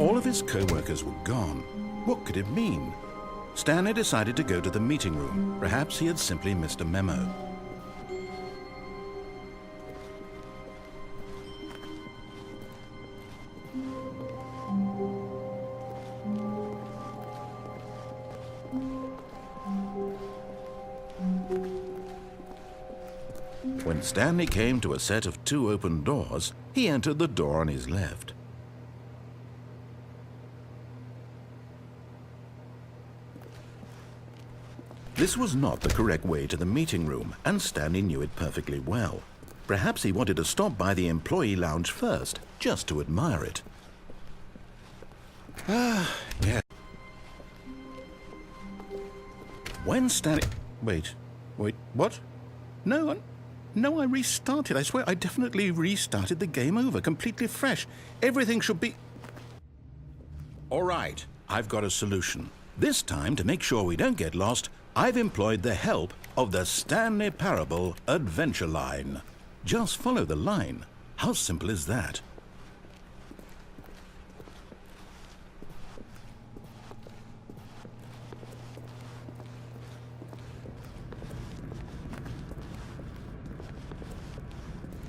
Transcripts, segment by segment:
All of his co-workers were gone. What could it mean? Stanley decided to go to the meeting room. Perhaps he had simply missed a memo. When Stanley came to a set of 2 open doors, he entered the door on his left. This was not the correct way to the meeting room, and Stanley knew it perfectly well. Perhaps he wanted to stop by the employee lounge first, just to admire it. Yeah. When Stanley... Wait, what? No, I restarted. I swear I definitely restarted the game over, completely fresh. Everything should be... All right, I've got a solution. This time, to make sure we don't get lost, I've employed the help of the Stanley Parable adventure line. Just follow the line. How simple is that?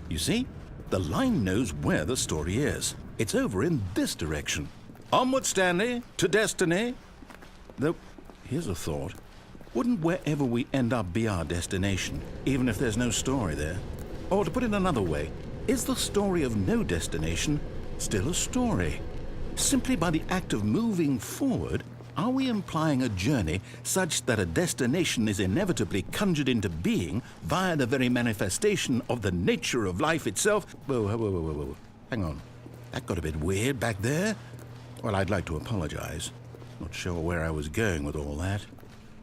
You see, the line knows where the story is. It's over in this direction. Onward, Stanley, to destiny. Though, here's a thought. Wouldn't wherever we end up be our destination, even if there's no story there? Or to put it another way, is the story of no destination still a story? Simply by the act of moving forward, are we implying a journey such that a destination is inevitably conjured into being via the very manifestation of the nature of life itself? Whoa. Hang on. That got a bit weird back there. Well, I'd like to apologize. Not sure where I was going with all that.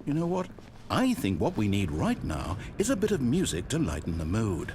You know what? I think what we need right now is a bit of music to lighten the mood.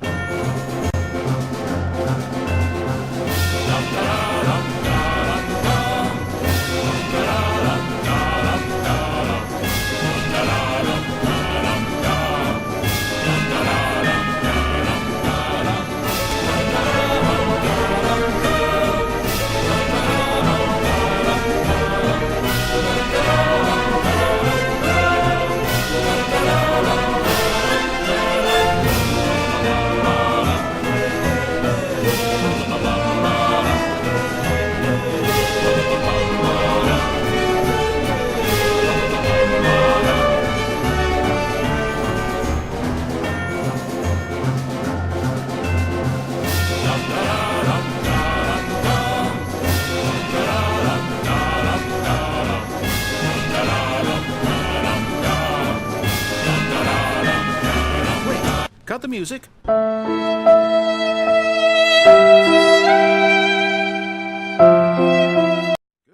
Cut the music. Go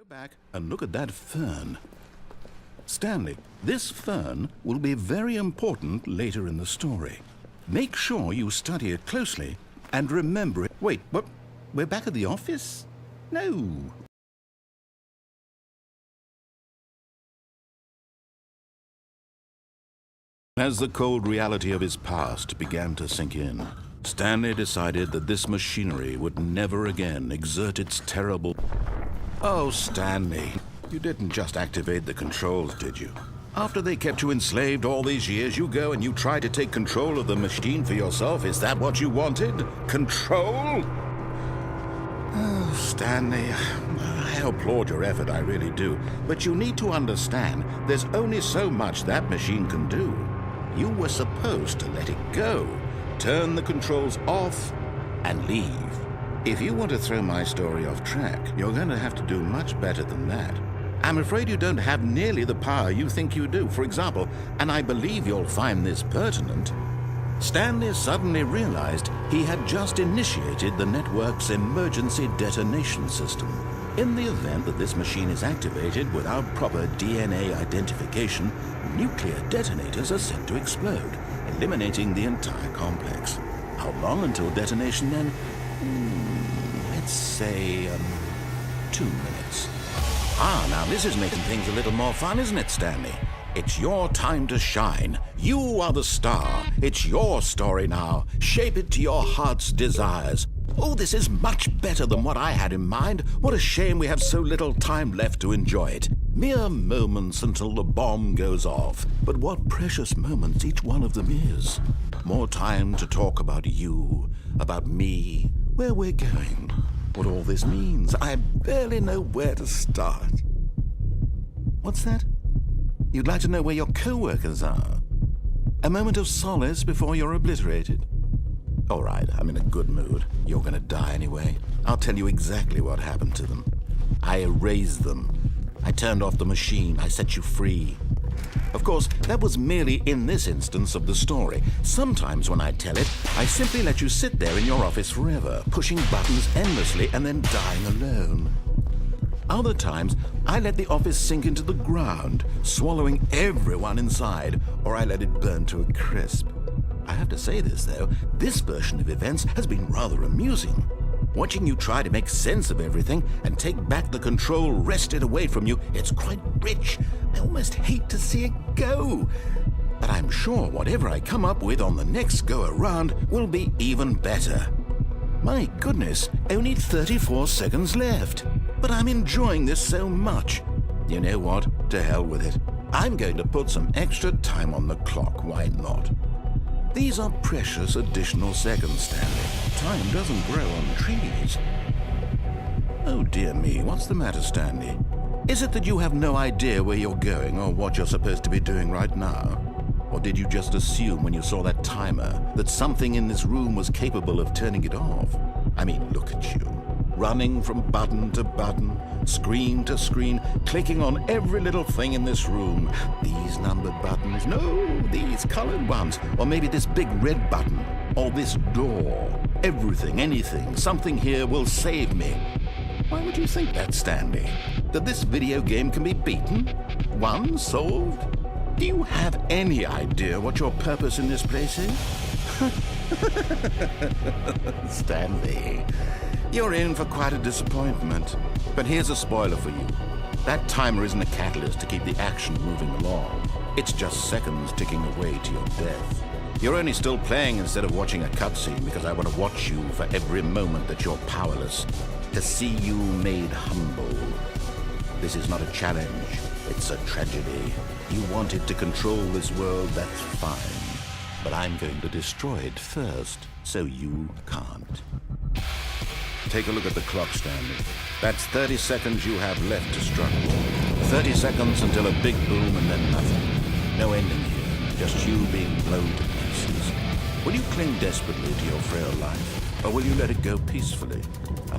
back and look at that fern. Stanley, this fern will be very important later in the story. Make sure you study it closely and remember it. Wait, what? We're back at the office? No. As the cold reality of his past began to sink in, Stanley decided that this machinery would never again exert its terrible... Oh, Stanley, you didn't just activate the controls, did you? After they kept you enslaved all these years, you go and you try to take control of the machine for yourself. Is that what you wanted? Control? Oh, Stanley, I applaud your effort, I really do. But you need to understand, there's only so much that machine can do. You were supposed to let it go, turn the controls off, and leave. If you want to throw my story off track, you're going to have to do much better than that. I'm afraid you don't have nearly the power you think you do. For example, and I believe you'll find this pertinent, Stanley suddenly realized he had just initiated the network's emergency detonation system. In the event that this machine is activated without proper DNA identification, nuclear detonators are set to explode, eliminating the entire complex. How long until detonation then? Let's say, 2 minutes. Now this is making things a little more fun, isn't it, Stanley? It's your time to shine. You are the star. It's your story now. Shape it to your heart's desires. Oh, this is much better than what I had in mind. What a shame we have so little time left to enjoy it. Mere moments until the bomb goes off. But what precious moments each one of them is. More time to talk about you, about me, where we're going, what all this means. I barely know where to start. What's that? You'd like to know where your co-workers are? A moment of solace before you're obliterated? All right, I'm in a good mood. You're gonna die anyway. I'll tell you exactly what happened to them. I erased them. I turned off the machine. I set you free. Of course, that was merely in this instance of the story. Sometimes when I tell it, I simply let you sit there in your office forever, pushing buttons endlessly and then dying alone. Other times, I let the office sink into the ground, swallowing everyone inside, or I let it burn to a crisp. I have to say this, though, this version of events has been rather amusing. Watching you try to make sense of everything and take back the control wrested away from you, it's quite rich. I almost hate to see it go. But I'm sure whatever I come up with on the next go-around will be even better. My goodness, only 34 seconds left. But I'm enjoying this so much. You know what? To hell with it. I'm going to put some extra time on the clock. Why not? These are precious additional seconds, Stanley. Time doesn't grow on trees. Oh dear me, what's the matter, Stanley? Is it that you have no idea where you're going or what you're supposed to be doing right now? Or did you just assume when you saw that timer that something in this room was capable of turning it off? I mean, look at you. Running from button to button, screen to screen, clicking on every little thing in this room. These numbered buttons, no, these colored ones, or maybe this big red button, or this door. Everything, anything, something here will save me. Why would you think that, Stanley? That this video game can be beaten? Won? Solved? Do you have any idea what your purpose in this place is? Stanley, you're in for quite a disappointment. But here's a spoiler for you. That timer isn't a catalyst to keep the action moving along. It's just seconds ticking away to your death. You're only still playing instead of watching a cutscene because I want to watch you for every moment that you're powerless, to see you made humble. This is not a challenge. It's a tragedy. You wanted to control this world, that's fine. But I'm going to destroy it first, so you can't. Take a look at the clock, Stanley. That's 30 seconds you have left to struggle. 30 seconds until a big boom and then nothing. No ending here, just you being blown to pieces. Will you cling desperately to your frail life, or will you let it go peacefully?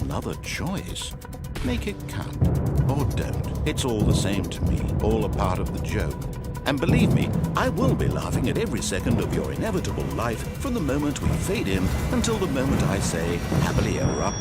Another choice. Make it count, or don't. It's all the same to me, all a part of the joke. And believe me, I will be laughing at every second of your inevitable life from the moment we fade in until the moment I say, happily ever up.